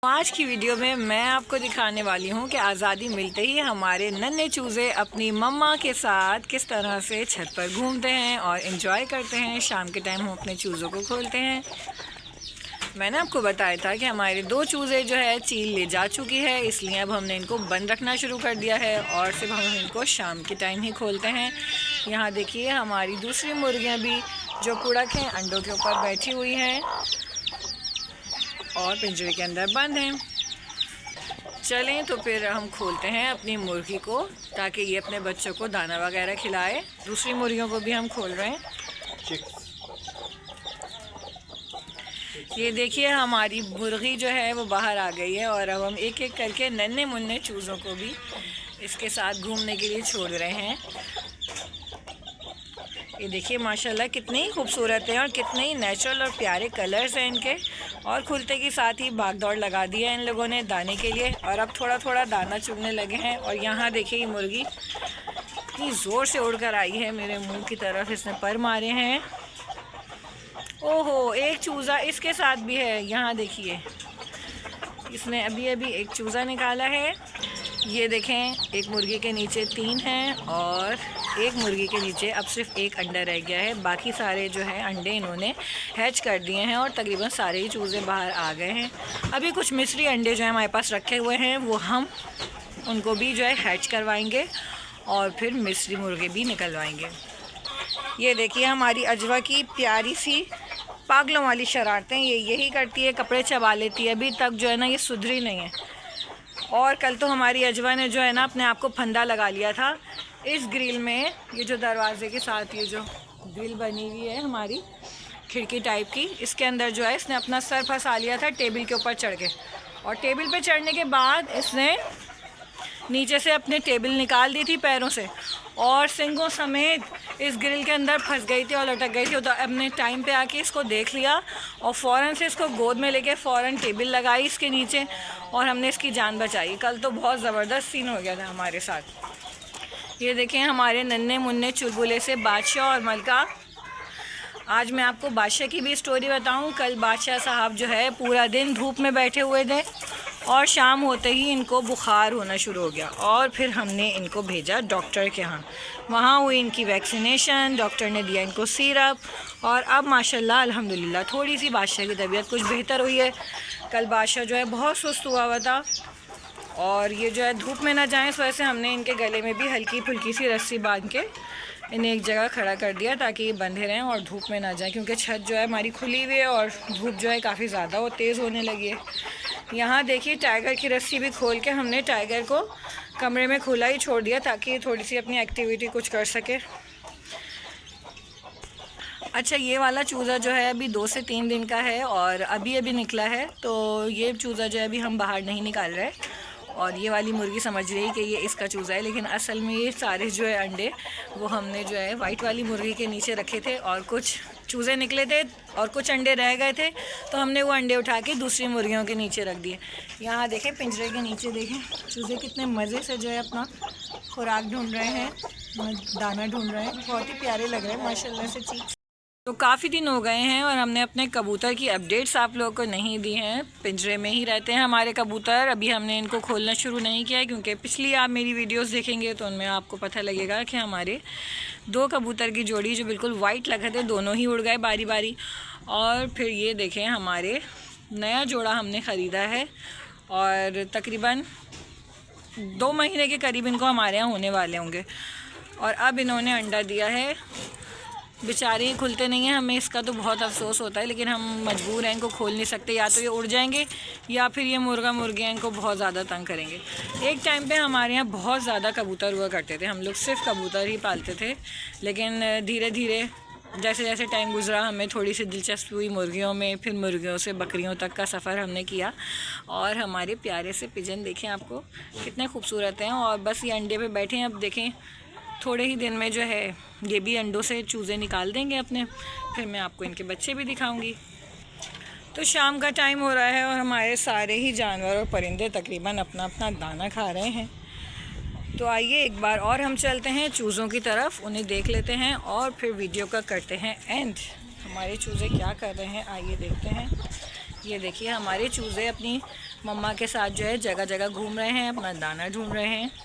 आज की वीडियो में मैं आपको दिखाने वाली हूँ कि आज़ादी मिलते ही हमारे नन्हे चूज़े अपनी मम्मा के साथ किस तरह से छत पर घूमते हैं और एंजॉय करते हैं। शाम के टाइम हम अपने चूज़ों को खोलते हैं। मैंने आपको बताया था कि हमारे 2 चूज़े जो है चील ले जा चुकी है, इसलिए अब हमने इनको बंद रखना शुरू कर दिया है और सिर्फ हम इनको शाम के टाइम ही खोलते हैं। यहाँ देखिए हमारी दूसरी मुर्गियाँ भी जो कुड़क हैं अंडों के ऊपर बैठी हुई हैं और पिंजरे के अंदर बंद हैं। चलें तो फिर हम खोलते हैं अपनी मुर्गी को ताकि ये अपने बच्चों को दाना वगैरह खिलाए। दूसरी मुर्गियों को भी हम खोल रहे हैं। ये देखिए हमारी मुर्गी जो है वो बाहर आ गई है और अब हम एक एक करके नन्हे मुन्ने चूज़ों को भी इसके साथ घूमने के लिए छोड़ रहे हैं। ये देखिए माशाल्लाह कितने ही खूबसूरत हैं और कितने ही नेचुरल और प्यारे कलर्स हैं इनके। और खुलते के साथ ही भाग दौड़ लगा दी है इन लोगों ने दाने के लिए और अब थोड़ा थोड़ा दाना चुगने लगे हैं। और यहाँ देखिए ये मुर्गी इतनी ज़ोर से उड़कर आई है मेरे मुंह की तरफ, इसने पर मारे हैं। ओहो, एक चूज़ा इसके साथ भी है। यहाँ देखिए इसने अभी अभी एक चूज़ा निकाला है। ये देखें एक मुर्गी के नीचे 3 हैं और एक मुर्गी के नीचे अब सिर्फ एक अंडा रह गया है। बाकी सारे जो है अंडे इन्होंने हैच कर दिए हैं और तकरीबन सारे ही चूज़े बाहर आ गए हैं। अभी कुछ मिस्री अंडे जो है हमारे पास रखे हुए हैं, वो हम उनको भी जो है हैच करवाएंगे और फिर मिस्री मुर्गे भी निकलवाएंगे। ये देखिए हमारी अजवा की प्यारी सी पागलों वाली शरारतें ये यही करती है, कपड़े चबा लेती है। अभी तक जो है ना ये सुधरी नहीं है। और कल तो हमारी अजवा ने जो है ना अपने आप को फंदा लगा लिया था इस ग्रिल में। ये जो दरवाजे के साथ ये जो ग्रिल बनी हुई है हमारी खिड़की टाइप की, इसके अंदर जो है इसने अपना सर फंसा लिया था टेबल के ऊपर चढ़ के। और टेबल पे चढ़ने के बाद इसने नीचे से अपने टेबल निकाल दी थी पैरों से और सिंगों समेत इस ग्रिल के अंदर फंस गई थी और लटक गई थी। तो अपने टाइम पे आके इसको देख लिया और फ़ौरन से इसको गोद में लेके फ़ौरन टेबल लगाई इसके नीचे और हमने इसकी जान बचाई। कल तो बहुत ज़बरदस्त सीन हो गया था हमारे साथ। ये देखें हमारे नन्हे मुन्ने चुलबुले से बादशाह और मलका। आज मैं आपको बादशाह की भी स्टोरी बताऊं। कल बादशाह साहब जो है पूरा दिन धूप में बैठे हुए थे और शाम होते ही इनको बुखार होना शुरू हो गया और फिर हमने इनको भेजा डॉक्टर के यहाँ। वहाँ हुई इनकी वैक्सीनेशन, डॉक्टर ने दिया इनको सिरप और अब माशाल्लाह अल्हम्दुलिल्लाह थोड़ी सी बादशाह की तबीयत कुछ बेहतर हुई है। कल बादशाह जो है बहुत सुस्त हुआ था और ये जो है धूप में ना जाएं, इस वजह से हमने इनके गले में भी हल्की फुल्की सी रस्सी बांध के इन्हें एक जगह खड़ा कर दिया ताकि ये बंधे रहें और धूप में ना जाएं, क्योंकि छत जो है हमारी खुली हुई है और धूप जो है काफ़ी ज़्यादा वो तेज़ होने लगी है। यहाँ देखिए टाइगर की रस्सी भी खोल के हमने टाइगर को कमरे में खुला ही छोड़ दिया ताकि ये थोड़ी सी अपनी एक्टिविटी कुछ कर सके। अच्छा, ये वाला चूज़ा जो है अभी 2 से 3 दिन का है और अभी निकला है, तो ये चूज़ा जो है अभी हम बाहर नहीं निकाल रहे और ये वाली मुर्गी समझ रही कि ये इसका चूज़ा है, लेकिन असल में ये सारे जो है अंडे वो हमने जो है वाइट वाली मुर्गी के नीचे रखे थे और कुछ चूज़े निकले थे और कुछ अंडे रह गए थे, तो हमने वो अंडे उठा के दूसरी मुर्गियों के नीचे रख दिए। यहाँ देखें पिंजरे के नीचे देखें चूज़े कितने मज़े से जो है अपना खुराक ढूंढ रहे हैं, दाना ढूंढ रहे हैं। बहुत ही प्यारे लग रहे हैं माशाल्लाह से चीज़। तो काफ़ी दिन हो गए हैं और हमने अपने कबूतर की अपडेट्स आप लोगों को नहीं दी हैं। पिंजरे में ही रहते हैं हमारे कबूतर। अभी हमने इनको खोलना शुरू नहीं किया है क्योंकि पिछली आप मेरी वीडियोस देखेंगे तो उनमें आपको पता लगेगा कि हमारे 2 कबूतर की जोड़ी जो बिल्कुल वाइट लगे थे दोनों ही उड़ गए बारी बारी। और फिर ये देखें हमारे नया जोड़ा हमने ख़रीदा है और तकरीबन 2 महीने के करीब इनको हमारे यहाँ होने वाले होंगे और अब इन्होंने अंडा दिया है। बेचारे खुलते नहीं हैं, हमें इसका तो बहुत अफसोस होता है, लेकिन हम मजबूर हैं, इनको खोल नहीं सकते। या तो ये उड़ जाएंगे या फिर ये मुर्गियाँ इनको बहुत ज़्यादा तंग करेंगे। एक टाइम पे हमारे यहाँ बहुत ज़्यादा कबूतर हुआ करते थे, हम लोग सिर्फ कबूतर ही पालते थे, लेकिन धीरे धीरे जैसे जैसे टाइम गुजरा हमें थोड़ी सी दिलचस्पी हुई मुर्गियों में, फिर मुर्गियों से बकरियों तक का सफ़र हमने किया। और हमारे प्यारे से पिजन देखें आपको कितने खूबसूरत हैं और बस ये अंडे पे बैठे हैं। अब देखें थोड़े ही दिन में जो है ये भी अंडों से चूज़े निकाल देंगे अपने, फिर मैं आपको इनके बच्चे भी दिखाऊंगी। तो शाम का टाइम हो रहा है और हमारे सारे ही जानवर और परिंदे तकरीबन अपना अपना दाना खा रहे हैं। तो आइए एक बार और हम चलते हैं चूज़ों की तरफ, उन्हें देख लेते हैं और फिर वीडियो का करते हैं एंड। हमारे चूज़े क्या कर रहे हैं आइए देखते हैं। ये देखिए हमारे चूज़े अपनी मम्मा के साथ जो है जगह जगह घूम रहे हैं, अपना दाना ढूंढ रहे हैं।